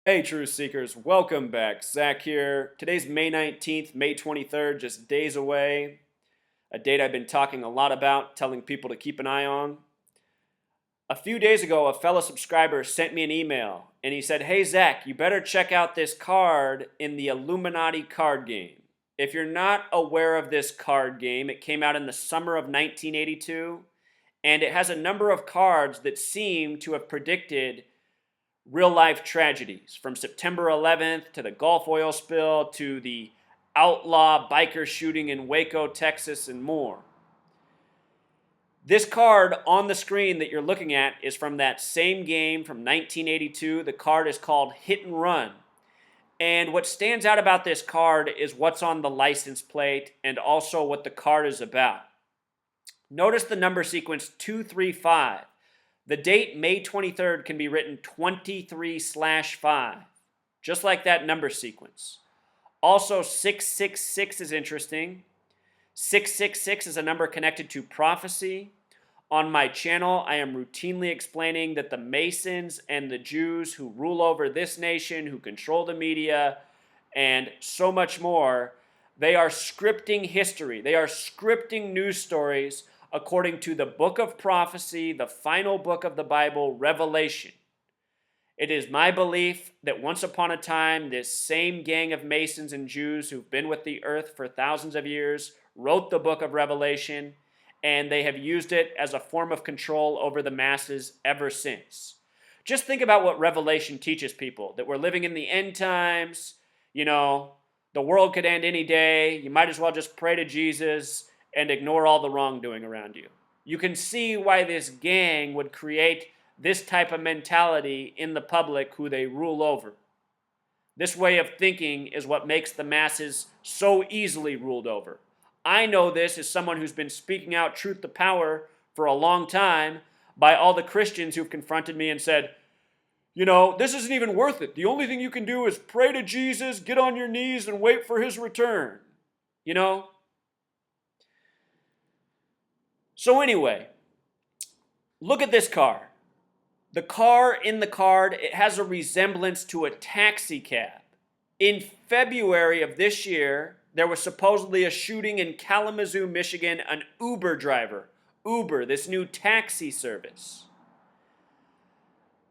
Hey, Truth Seekers, welcome back. Zach here. Today's May 19th, May 23rd, just days away. A date I've been talking a lot about, telling people to keep an eye on. A few days ago, a fellow subscriber sent me an email and he said, "Hey, Zach, you better check out this card in the Illuminati Card Game." If you're not aware of this card game, it came out in the summer of 1982 and it has a number of cards that seem to have predicted real life tragedies from September 11th to the Gulf oil spill to the outlaw biker shooting in Waco, Texas, and more. This card on the screen that you're looking at is from that same game from 1982. The card is called Hit and Run. And what stands out about this card is what's on the license plate and also what the card is about. Notice the number sequence 235. The date, May 23rd, can be written 23/5, just like that number sequence. Also, 666 is interesting. 666 is a number connected to prophecy. On my channel, I am routinely explaining that the Masons and the Jews who rule over this nation, who control the media, and so much more, they are scripting history. They are scripting news stories according to the book of prophecy, the final book of the Bible, Revelation. It is my belief that once upon a time, this same gang of Masons and Jews who've been with the earth for thousands of years wrote the book of Revelation, and they have used it as a form of control over the masses ever since. Just think about what Revelation teaches people, that we're living in the end times, the world could end any day, you might as well just pray to Jesus and ignore all the wrongdoing around you. You can see why this gang would create this type of mentality in the public who they rule over. This way of thinking is what makes the masses so easily ruled over. I know this as someone who's been speaking out truth to power for a long time by all the Christians who've confronted me and said, this isn't even worth it. The only thing you can do is pray to Jesus, get on your knees, and wait for his return. So anyway, look at this car. The car in the card, it has a resemblance to a taxi cab. In February of this year, there was supposedly a shooting in Kalamazoo, Michigan, an Uber driver. Uber, this new taxi service.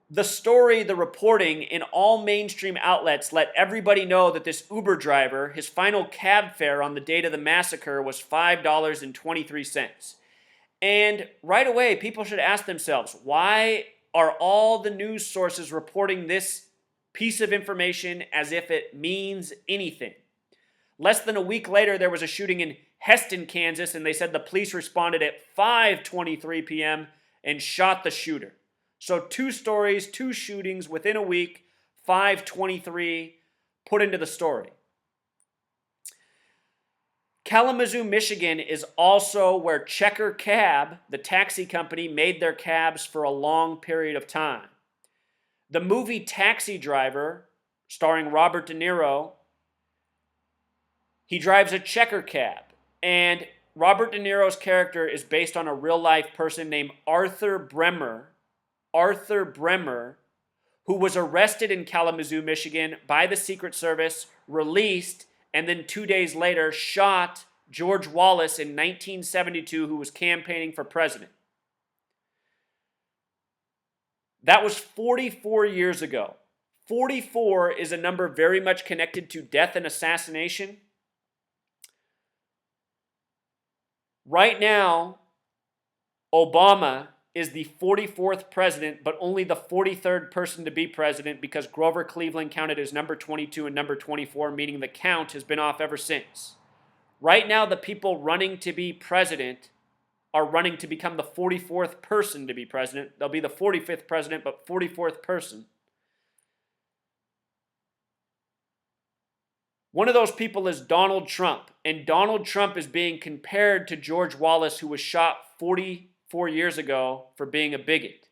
The story, the reporting in all mainstream outlets let everybody know that this Uber driver, his final cab fare on the date of the massacre was $5.23. And right away, people should ask themselves, why are all the news sources reporting this piece of information as if it means anything? Less than a week later, there was a shooting in Heston, Kansas, and they said the police responded at 5:23 p.m. and shot the shooter. So 2 stories, 2 shootings within a week, 5:23 put into the story. Kalamazoo, Michigan is also where Checker Cab, the taxi company, made their cabs for a long period of time. The movie Taxi Driver, starring Robert De Niro, he drives a Checker Cab. And Robert De Niro's character is based on a real-life person named Arthur Bremer, who was arrested in Kalamazoo, Michigan by the Secret Service, released, and then 2 days later shot George Wallace in 1972, who was campaigning for president. That was 44 years ago. 44 is a number very much connected to death and assassination. Right now, Obama is the 44th president, but only the 43rd person to be president because Grover Cleveland counted as number 22 and number 24, meaning the count has been off ever since. Right now, the people running to be president are running to become the 44th person to be president. They'll be the 45th president, but 44th person. One of those people is Donald Trump, and Donald Trump is being compared to George Wallace, who was shot 44 years ago for being a bigot.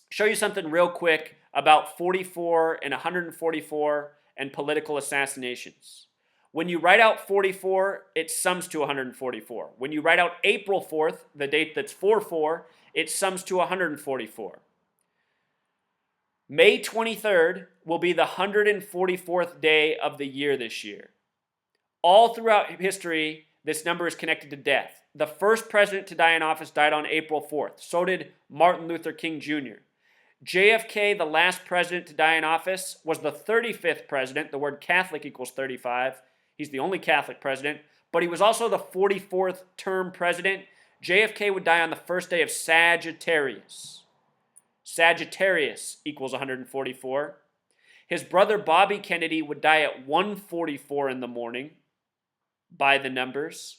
Show you something real quick about 44 and 144 and political assassinations. When you write out 44, it sums to 144. When you write out April 4th, the date that's 4-4, it sums to 144. May 23rd will be the 144th day of the year this year. All throughout history, this number is connected to death. The first president to die in office died on April 4th. So did Martin Luther King Jr. JFK, the last president to die in office, was the 35th president. The word Catholic equals 35. He's the only Catholic president. But he was also the 44th term president. JFK would die on the first day of Sagittarius. Sagittarius equals 144. His brother Bobby Kennedy would die at 1:44 in the morning by the numbers.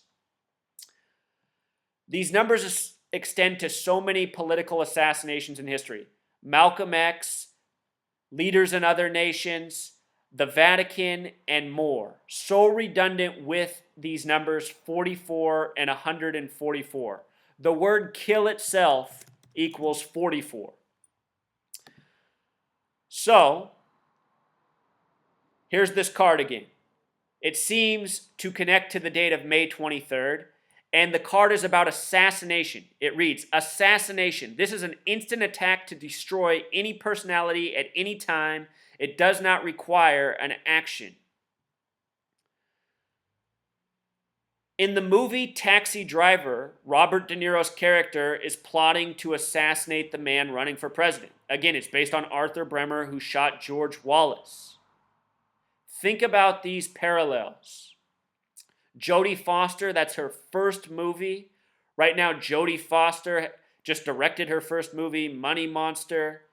These numbers extend to so many political assassinations in history. Malcolm X, leaders in other nations, the Vatican, and more. So redundant with these numbers 44 and 144. The word kill itself equals 44. So, here's this card again. It seems to connect to the date of May 23rd, and the card is about assassination. It reads, Assassination. This is an instant attack to destroy any personality at any time. It does not require an action. In the movie Taxi Driver, Robert De Niro's character is plotting to assassinate the man running for president. Again, it's based on Arthur Bremer, who shot George Wallace. Think about these parallels. Jodie Foster, that's her first movie. Right now, Jodie Foster just directed her first movie, Money Monster.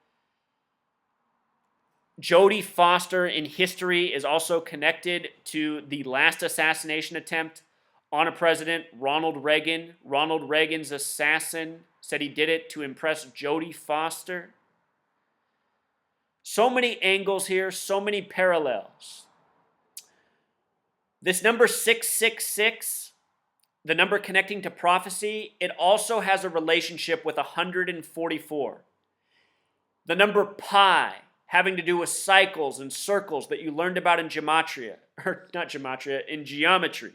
Jodie Foster in history is also connected to the last assassination attempt on a president, Ronald Reagan. Ronald Reagan's assassin said he did it to impress Jodie Foster. So many angles here, so many parallels. This number 666, the number connecting to prophecy, it also has a relationship with 144. The number pi, having to do with cycles and circles that you learned about in Gematria, or not Gematria, in geometry.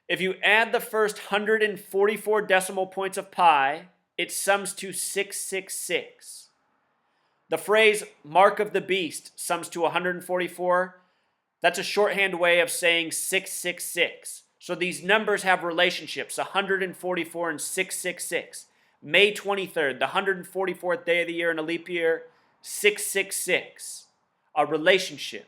If you add the first 144 decimal points of pi, it sums to 666. The phrase mark of the beast sums to 144. That's a shorthand way of saying 666. So these numbers have relationships, 144 and 666. May 23rd, the 144th day of the year in a leap year, 666, a relationship.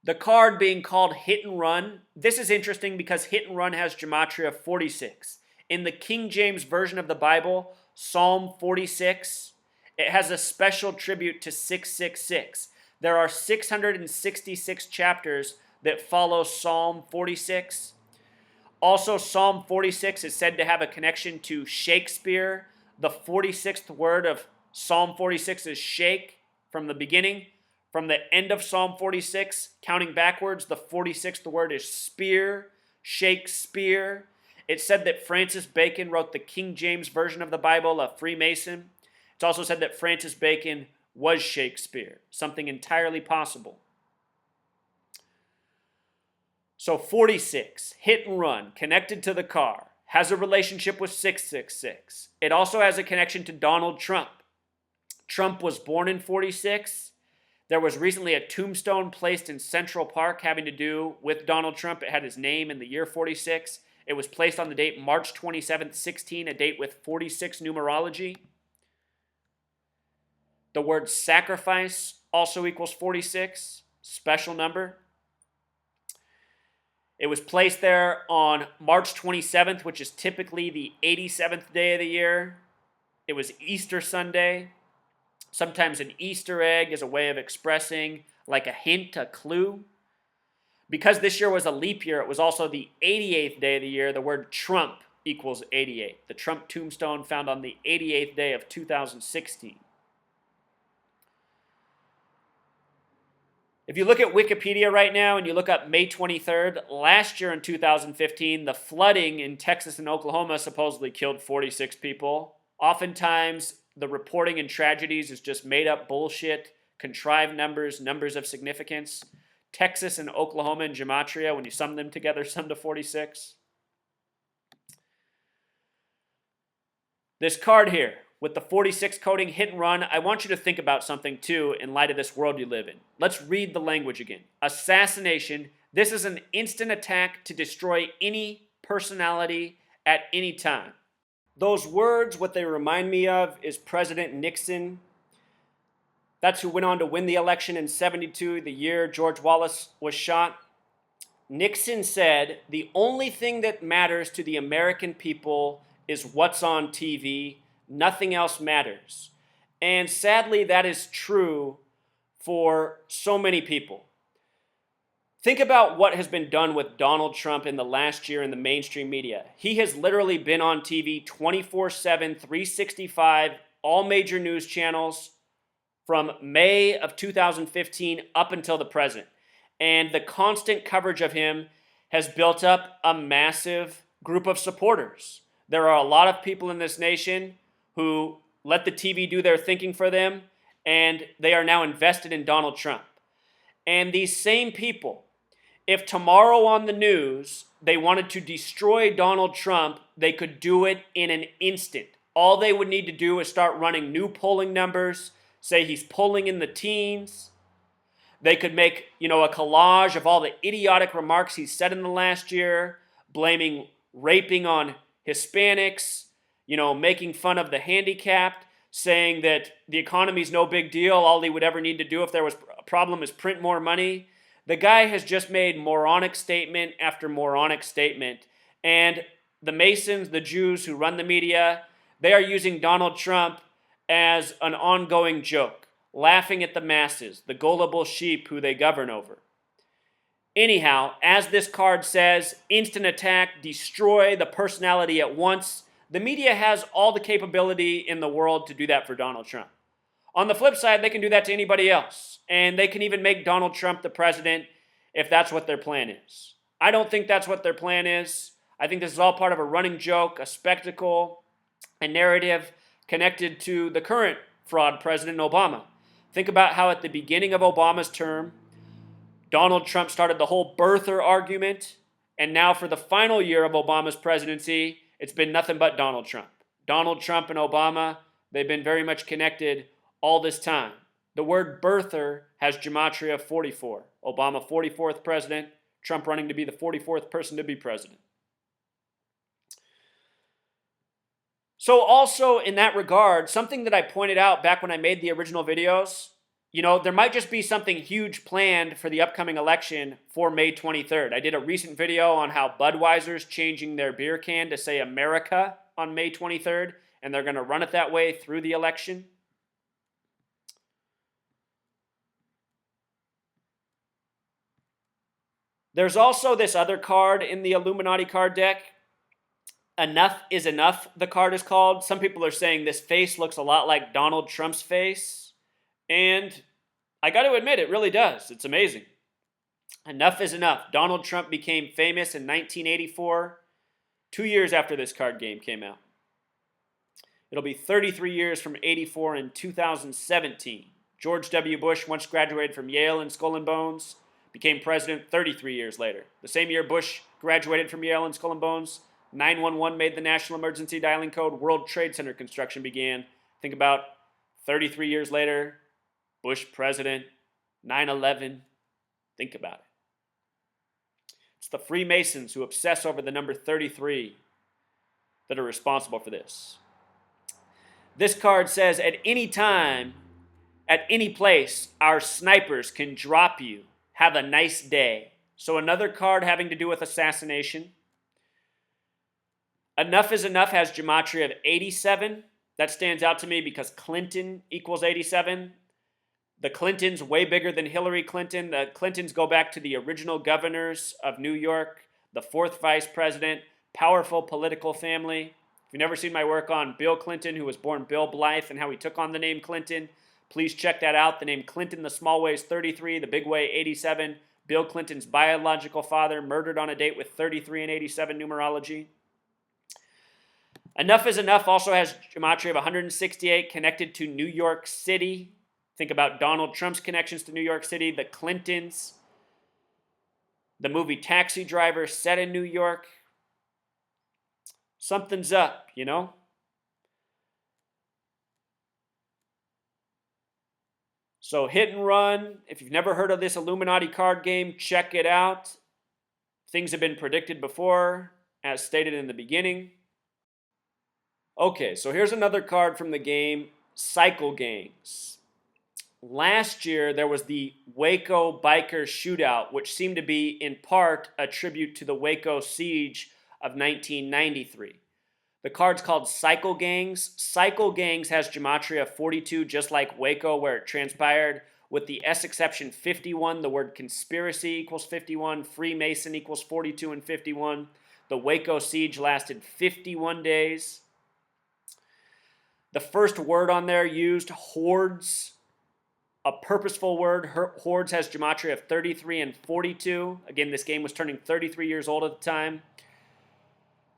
The card being called Hit and Run, this is interesting because Hit and Run has Gematria 46. In the King James Version of the Bible, Psalm 46, it has a special tribute to 666. There are 666 chapters that follow Psalm 46. Also, Psalm 46 is said to have a connection to Shakespeare. The 46th word of Psalm 46 is shake from the beginning. From the end of Psalm 46, counting backwards, the 46th word is spear, Shakespeare. It's said that Francis Bacon wrote the King James Version of the Bible, a Freemason. It's also said that Francis Bacon was Shakespeare, something entirely possible. So 46, hit and run, connected to the car, has a relationship with 666. It also has a connection to Donald Trump. Trump was born in 46. There was recently a tombstone placed in Central Park having to do with Donald Trump. It had his name in the year 46. It was placed on the date March 27th, 16, a date with 46 numerology. The word sacrifice also equals 46, special number. It was placed there on March 27th, which is typically the 87th day of the year. It was Easter Sunday. Sometimes an Easter egg is a way of expressing like a hint, a clue. Because this year was a leap year, it was also the 88th day of the year. The word Trump equals 88. The Trump tombstone found on the 88th day of 2016. If you look at Wikipedia right now and you look up May 23rd, last year in 2015, the flooding in Texas and Oklahoma supposedly killed 46 people. Oftentimes, the reporting in tragedies is just made up bullshit, contrived numbers, numbers of significance. Texas and Oklahoma and Gematria, when you sum them together, sum to 46. This card here, with the 46 coding hit and run, I want you to think about something too in light of this world you live in. Let's read the language again. Assassination. This is an instant attack to destroy any personality at any time. Those words, what they remind me of is President Nixon. That's who went on to win the election in 72, the year George Wallace was shot. Nixon said, the only thing that matters to the American people is what's on TV. Nothing else matters. And sadly, that is true for so many people. Think about what has been done with Donald Trump in the last year in the mainstream media. He has literally been on TV 24/7, 365, all major news channels from May of 2015 up until the present. And the constant coverage of him has built up a massive group of supporters. There are a lot of people in this nation who let the TV do their thinking for them, and they are now invested in Donald Trump. And these same people, if tomorrow on the news they wanted to destroy Donald Trump, they could do it in an instant. All they would need to do is start running new polling numbers, say he's polling in the teens. They could make, a collage of all the idiotic remarks he said in the last year, blaming raping on Hispanics, making fun of the handicapped, saying that the economy's no big deal. All he would ever need to do if there was a problem is print more money. The guy has just made moronic statement after moronic statement. And the Masons, the Jews who run the media, they are using Donald Trump as an ongoing joke, laughing at the masses, the gullible sheep who they govern over. Anyhow, as this card says, instant attack, destroy the personality at once. The media has all the capability in the world to do that for Donald Trump. On the flip side, they can do that to anybody else. And they can even make Donald Trump the president if that's what their plan is. I don't think that's what their plan is. I think this is all part of a running joke, a spectacle, a narrative connected to the current fraud President Obama. Think about how at the beginning of Obama's term, Donald Trump started the whole birther argument. And now for the final year of Obama's presidency, it's been nothing but Donald Trump. Donald Trump and Obama, they've been very much connected all this time. The word birther has Gematria 44. Obama 44th president, Trump running to be the 44th person to be president. So also in that regard, something that I pointed out back when I made the original videos, there might just be something huge planned for the upcoming election for May 23rd. I did a recent video on how Budweiser's changing their beer can to say America on May 23rd, and they're going to run it that way through the election. There's also this other card in the Illuminati card deck. Enough is Enough, the card is called. Some people are saying this face looks a lot like Donald Trump's face. And I got to admit, it really does. It's amazing. Enough is enough. Donald Trump became famous in 1984, 2 years after this card game came out. It'll be 33 years from 84 in 2017. George W. Bush once graduated from Yale in Skull and Bones, became president 33 years later. The same year Bush graduated from Yale in Skull and Bones, 911 made the national emergency dialing code, World Trade Center construction began. Think about 33 years later, Bush president, 9/11. Think about it. It's the Freemasons who obsess over the number 33 that are responsible for this. This card says, at any time, at any place, our snipers can drop you. Have a nice day. So another card having to do with assassination. Enough is Enough has Gematria of 87. That stands out to me because Clinton equals 87. The Clintons way bigger than Hillary Clinton. The Clintons go back to the original governors of New York, the fourth vice president, powerful political family. If you've never seen my work on Bill Clinton, who was born Bill Blythe, and how he took on the name Clinton, please check that out. The name Clinton, the small way is 33, the big way 87. Bill Clinton's biological father murdered on a date with 33 and 87 numerology. Enough is Enough also has Gematria of 168 connected to New York City. Think about Donald Trump's connections to New York City, the Clintons, the movie Taxi Driver set in New York. Something's up, So Hit and Run, if you've never heard of this Illuminati card game, check it out. Things have been predicted before, as stated in the beginning. Okay, so here's another card from the game, Cycle Gangs. Last year, there was the Waco Biker Shootout, which seemed to be, in part, a tribute to the Waco siege of 1993. The card's called Cycle Gangs. Cycle Gangs has Gematria 42, just like Waco, where it transpired, with the S exception 51. The word conspiracy equals 51. Freemason equals 42 and 51. The Waco siege lasted 51 days. The first word on there used, hordes, a purposeful word. Hordes has Gematria of 33 and 42. Again, this game was turning 33 years old at the time.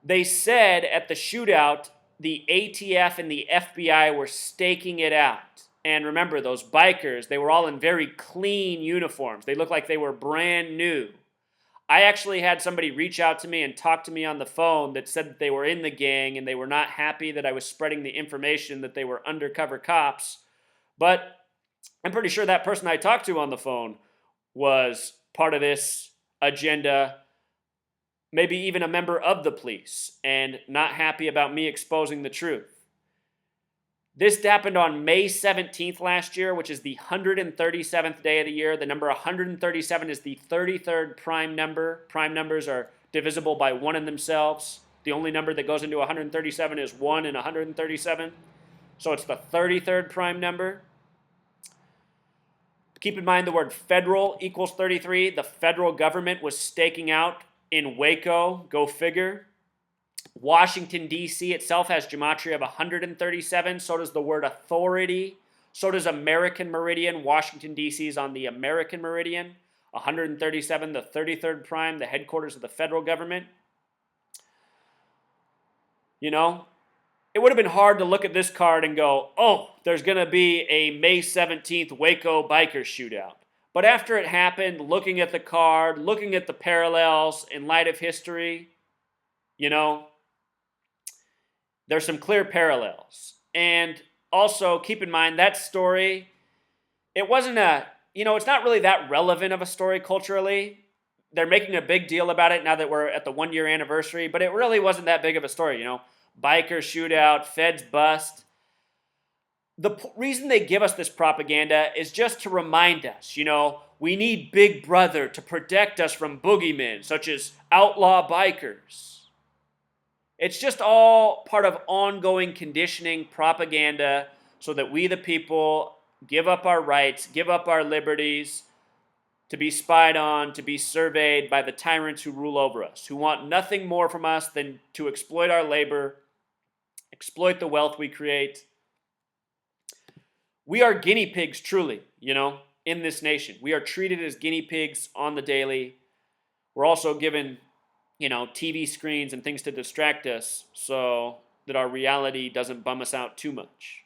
They said at the shootout, the ATF and the FBI were staking it out. And remember, those bikers, they were all in very clean uniforms. They looked like they were brand new. I actually had somebody reach out to me and talk to me on the phone that said that they were in the gang and they were not happy that I was spreading the information that they were undercover cops. But I'm pretty sure that person I talked to on the phone was part of this agenda, maybe even a member of the police, and not happy about me exposing the truth. This happened on May 17th last year, which is the 137th day of the year. The number 137 is the 33rd prime number. Prime numbers are divisible by 1 in themselves. The only number that goes into 137 is 1 in 137. So it's the 33rd prime number. Keep in mind the word federal equals 33. The federal government was staking out in Waco. Go figure. Washington, D.C. itself has Gematria of 137. So does the word authority. So does American Meridian. Washington, D.C. is on the American Meridian. 137, the 33rd prime, the headquarters of the federal government. You know, it would have been hard to look at this card and go, oh, there's going to be a May 17th Waco biker shootout. But after it happened, looking at the card, looking at the parallels in light of history, you know, there's some clear parallels. And also, keep in mind, that story, it wasn't it's not really that relevant of a story culturally. They're making a big deal about it now that we're at the 1-year anniversary, but it really wasn't that big of a story, Biker shootout, feds bust. The reason they give us this propaganda is just to remind us, we need Big Brother to protect us from boogeymen, such as outlaw bikers. It's just all part of ongoing conditioning propaganda so that we, the people, give up our rights, give up our liberties, to be spied on, to be surveyed by the tyrants who rule over us, who want nothing more from us than to exploit our labor, exploit the wealth we create. We are guinea pigs, truly, in this nation. We are treated as guinea pigs on the daily. We're also given TV screens and things to distract us so that our reality doesn't bum us out too much.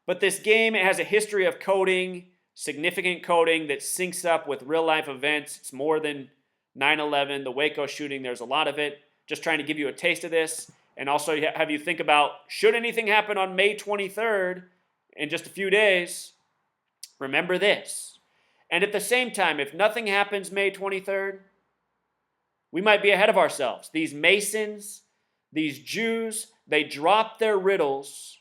But this game, it has a history of coding, significant coding that syncs up with real-life events. It's more than 9/11, the Waco shooting. There's a lot of it. Just trying to give you a taste of this and also have you think about, should anything happen on May 23rd in just a few days, remember this. And at the same time, if nothing happens May 23rd, we might be ahead of ourselves. These Masons, these Jews, they drop their riddles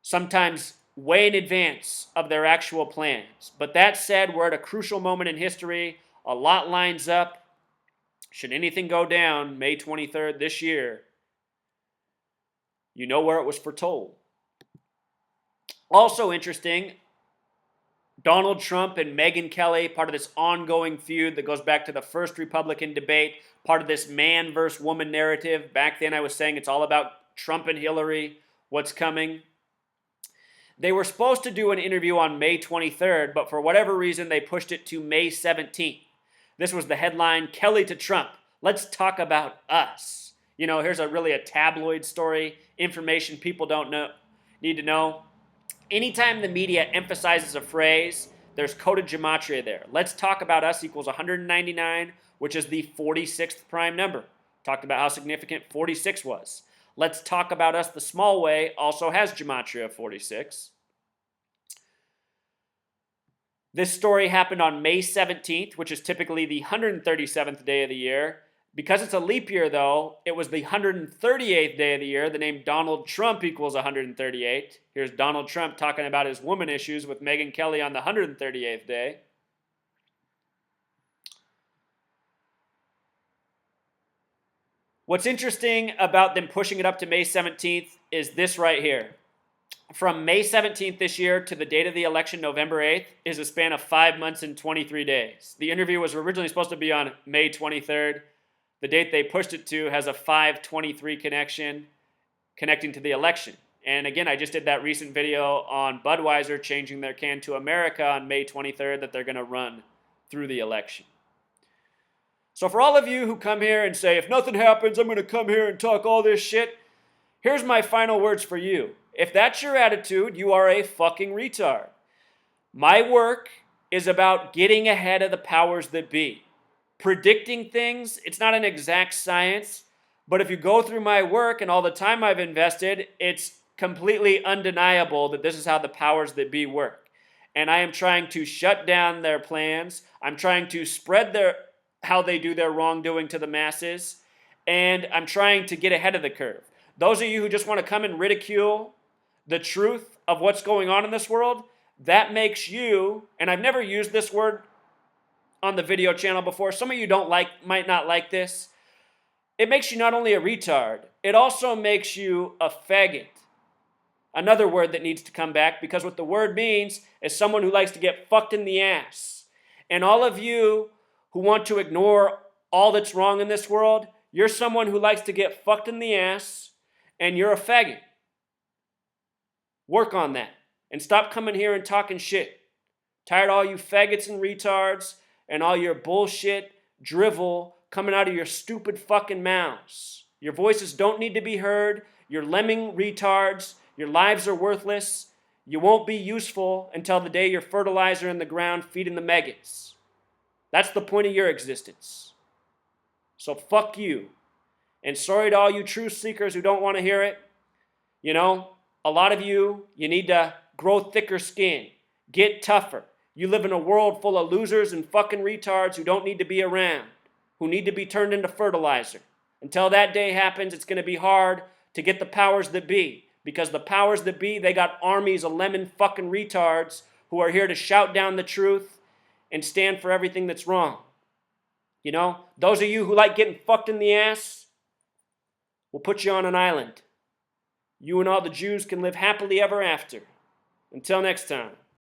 sometimes way in advance of their actual plans. But that said, we're at a crucial moment in history. A lot lines up. Should anything go down May 23rd this year, you know where it was foretold. Also interesting, Donald Trump and Megyn Kelly, part of this ongoing feud that goes back to the first Republican debate, part of this man versus woman narrative. Back then I was saying it's all about Trump and Hillary, what's coming. They were supposed to do an interview on May 23rd, but for whatever reason they pushed it to May 17th. This was the headline, Kelly to Trump, let's talk about us. Here's a tabloid story, information people don't need to know. Anytime the media emphasizes a phrase, there's coded gematria there. Let's talk about us equals 199, which is the 46th prime number. Talked about how significant 46 was. Let's talk about us the small way also has gematria of 46. This story happened on May 17th, which is typically the 137th day of the year. Because it's a leap year, though, it was the 138th day of the year. The name Donald Trump equals 138. Here's Donald Trump talking about his woman issues with Megyn Kelly on the 138th day. What's interesting about them pushing it up to May 17th is this right here. From May 17th this year to the date of the election, November 8th, is a span of 5 months and 23 days. The interview was originally supposed to be on May 23rd. The date they pushed it to has a 5/23 connection connecting to the election. And again, I just did that recent video on Budweiser changing their can to America on May 23rd that they're going to run through the election. So for all of you who come here and say, if nothing happens, I'm going to come here and talk all this shit, here's my final words for you. If that's your attitude, you are a fucking retard. My work is about getting ahead of the powers that be. Predicting things, it's not an exact science, but if you go through my work and all the time I've invested, it's completely undeniable that this is how the powers that be work. And I am trying to shut down their plans. I'm trying to spread how they do their wrongdoing to the masses, and I'm trying to get ahead of the curve. Those of you who just want to come and ridicule the truth of what's going on in this world, that makes you, and I've never used this word on the video channel before, some of you might not like this. It makes you not only a retard, it also makes you a faggot. Another word that needs to come back, because what the word means is someone who likes to get fucked in the ass. And all of you who want to ignore all that's wrong in this world, you're someone who likes to get fucked in the ass, and you're a faggot. Work on that. And stop coming here and talking shit. Tired of all you faggots and retards and all your bullshit drivel coming out of your stupid fucking mouths. Your voices don't need to be heard. You're lemming retards. Your lives are worthless. You won't be useful until the day you're fertilizer in the ground feeding the maggots. That's the point of your existence. So fuck you. And sorry to all you truth seekers who don't want to hear it. You know, a lot of you need to grow thicker skin. Get tougher. You live in a world full of losers and fucking retards who don't need to be around, who need to be turned into fertilizer. Until that day happens, it's going to be hard to get the powers that be, because the powers that be, they got armies of lemon fucking retards who are here to shout down the truth and stand for everything that's wrong. You know, those of you who like getting fucked in the ass, we'll put you on an island. You and all the Jews can live happily ever after. Until next time.